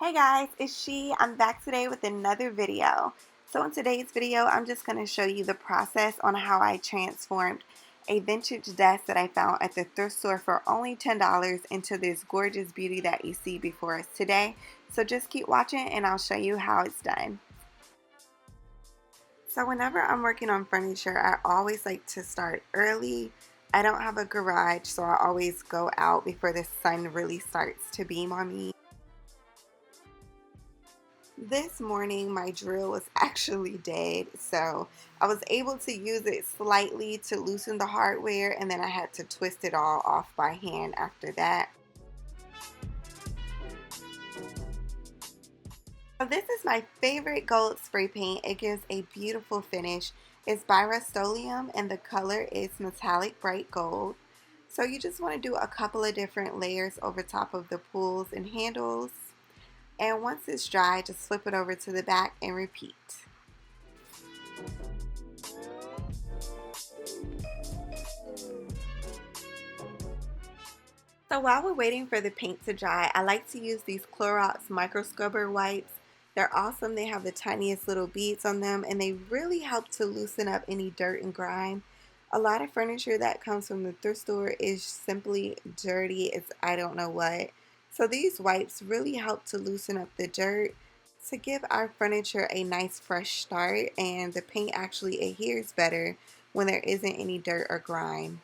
Hey guys, it's She. I'm back today with another video. So in today's video, I'm just going to show you the process on how I transformed a vintage desk that I found at the thrift store for only $10 into this gorgeous beauty that you see before us today. So just keep watching and I'll show you how it's done. So whenever I'm working on furniture, I always like to start early. I don't have a garage, so I always go out before the sun really starts to beam on me. This morning my drill was actually dead, so I was able to use it slightly to loosen the hardware, and then I had to twist it all off by hand after that. So this is my favorite gold spray paint. It gives a beautiful finish. It's by Rust-Oleum and the color is metallic bright gold. So you just want to do a couple of different layers over top of the pulls and handles. And once it's dry, just flip it over to the back and repeat. So while we're waiting for the paint to dry, I like to use these Clorox micro scrubber wipes. They're awesome. They have the tiniest little beads on them and they really help to loosen up any dirt and grime. A lot of furniture that comes from the thrift store is simply dirty as I don't know what. So these wipes really help to loosen up the dirt to give our furniture a nice fresh start, and the paint actually adheres better when there isn't any dirt or grime.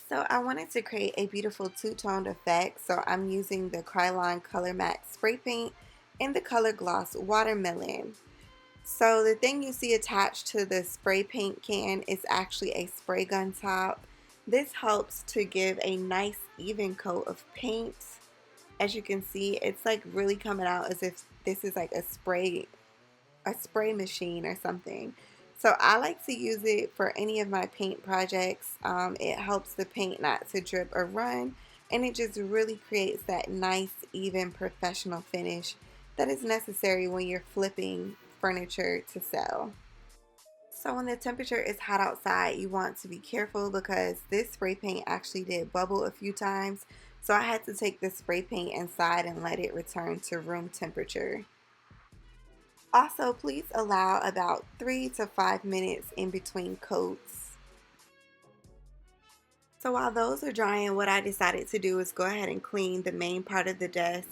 So I wanted to create a beautiful two-toned effect, so I'm using the Krylon Color Matte Spray Paint in the color gloss Watermelon. So the thing you see attached to the spray paint can is actually a spray gun top. This helps to give a nice even coat of paint. As you can see, it's like really coming out as if this is like a spray machine or something. So I like to use it for any of my paint projects. It helps the paint not to drip or run, and it just really creates that nice, even, professional finish that is necessary when you're flipping furniture to sell. So when the temperature is hot outside, you want to be careful because this spray paint actually did bubble a few times. So I had to take the spray paint inside and let it return to room temperature. Also, please allow about 3 to 5 minutes in between coats. So while those are drying, what I decided to do is go ahead and clean the main part of the desk.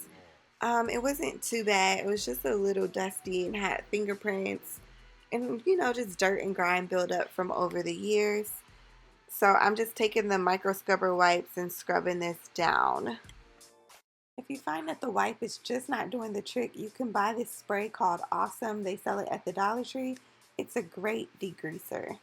It wasn't too bad. It was just a little dusty and had fingerprints and, just dirt and grime build up from over the years. So I'm just taking the micro scrubber wipes and scrubbing this down. If you find that the wipe is just not doing the trick, you can buy this spray called Awesome. They sell it at the Dollar Tree. It's a great degreaser.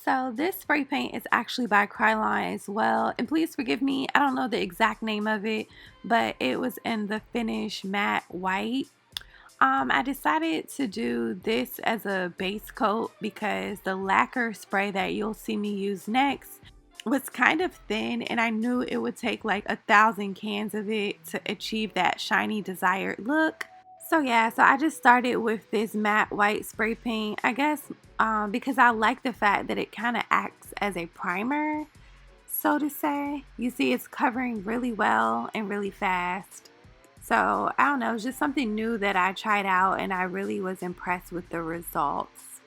So this spray paint is actually by Krylon as well. And please forgive me, I don't know the exact name of it, but it was in the finish matte white. I decided to do this as a base coat because the lacquer spray that you'll see me use next was kind of thin, and I knew it would take like 1,000 cans of it to achieve that shiny desired look. So yeah, so I just started with this matte white spray paint, I guess because I like the fact that it kind of acts as a primer, so to say. You see it's covering really well and really fast. So I don't know, it's just something new that I tried out and I really was impressed with the results.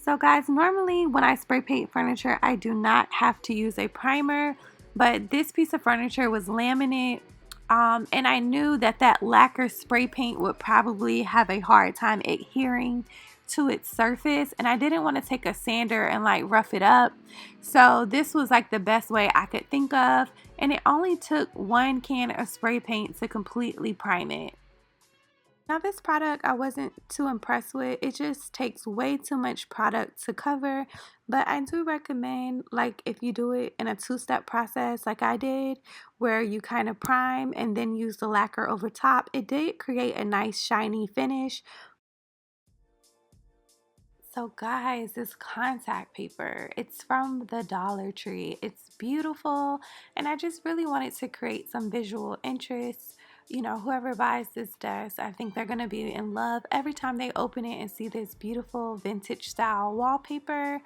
So guys, normally when I spray paint furniture, I do not have to use a primer, but this piece of furniture was laminate, and I knew that that lacquer spray paint would probably have a hard time adhering to its surface, and I didn't want to take a sander and like rough it up. So this was like the best way I could think of, and it only took 1 can of spray paint to completely prime it. Now this product I wasn't too impressed with. It just takes way too much product to cover, but I do recommend, like, if you do it in a two-step process like I did, where you kind of prime and then use the lacquer over top. It did create a nice shiny finish. So guys, this contact paper, it's from the Dollar Tree. It's beautiful, and I just really wanted to create some visual interest. Whoever buys this desk, I think they're going to be in love every time they open it and see this beautiful vintage style wallpaper.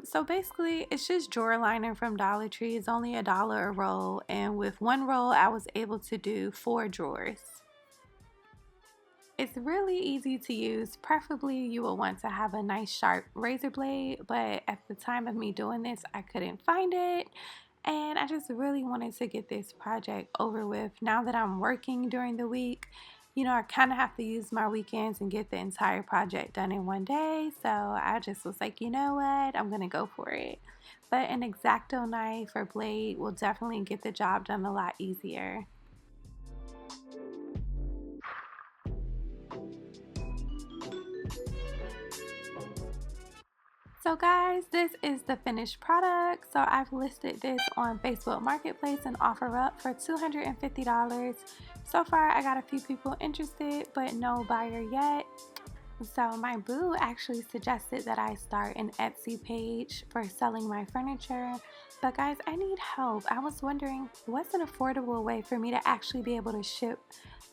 So basically it's just drawer liner from Dollar Tree. It's only $1 a roll, and with one roll I was able to do 4 drawers. It's really easy to use. Preferably you will want to have a nice sharp razor blade, but at the time of me doing this I couldn't find it, and I just really wanted to get this project over with. Now that I'm working during the week, you know, I kind of have to use my weekends and get the entire project done in one day, so I just was like, you know what, I'm gonna go for it. But an X-Acto knife or blade will definitely get the job done a lot easier. So guys, this is the finished product. So I've listed this on Facebook Marketplace and OfferUp for $250. So far I got a few people interested, but no buyer yet. So my boo actually suggested that I start an Etsy page for selling my furniture. But guys, I need help. I was wondering what's an affordable way for me to actually be able to ship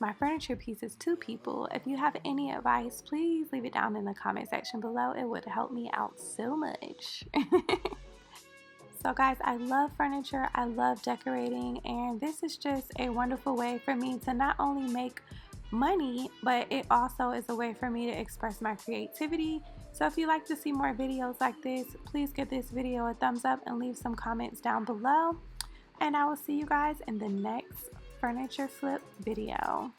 my furniture pieces to people. If you have any advice, please leave it down in the comment section below. It would help me out so much. So guys, I love furniture, I love decorating, and this is just a wonderful way for me to not only make money, but it also is a way for me to express my creativity. So if you'd like to see more videos like this, please give this video a thumbs up and leave some comments down below. And I will see you guys in the next furniture flip video.